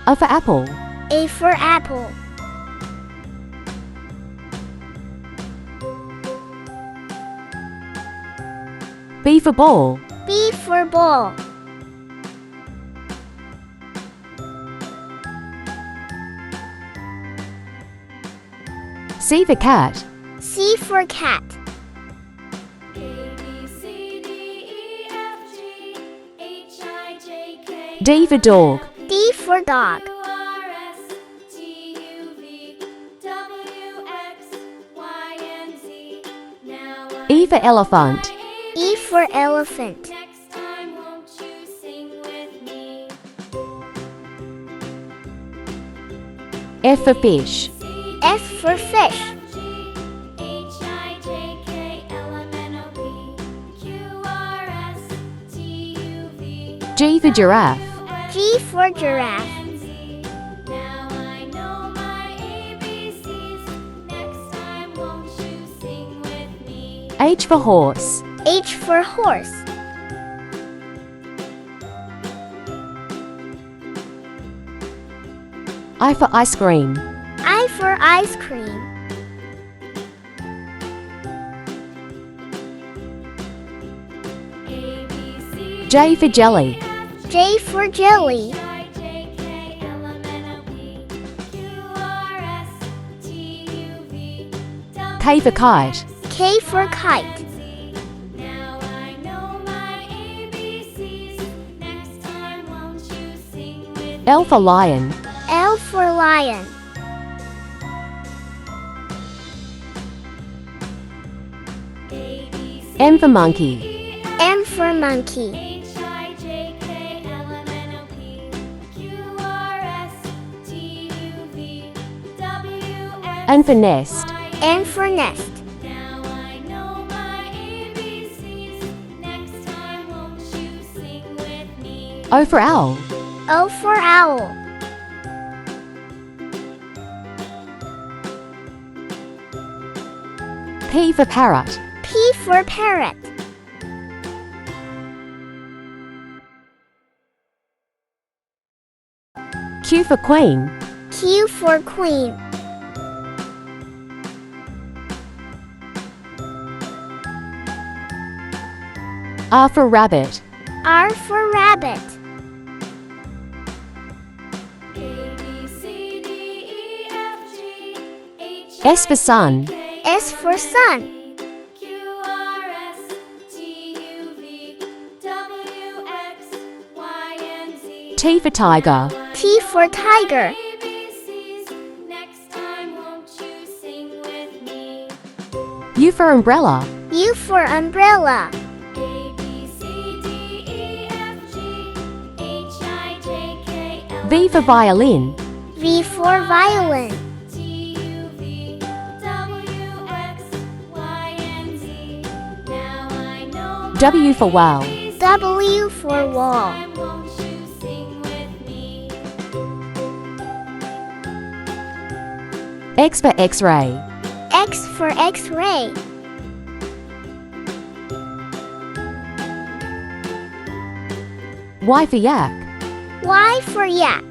A for apple. A for apple. B for ball. B for ball. C for cat. C for cat. D for dog. D for dog. E for elephant. E for elephant. F for fish. F for fish. G for giraffe. G for giraffe. H for horse. H for horse. I for ice cream. I for ice cream. J for jelly. J for jelly. K for kite. K for kite. L for lion. L for lion. M for monkey. M for monkey. N for nest. N for nest. O for owl. O for owl. P for parrot. P for parrot. Q for queen. Q for queen. R for rabbit. R for rabbit. S for sun. S for sun. T for tiger. T for tiger. U for umbrella. U for umbrella. V for violin. V for violin. W for whale. W for wall. X for x-ray. X for x-ray. Y for yak. Y for yak.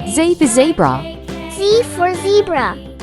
Z for zebra. Z for zebra.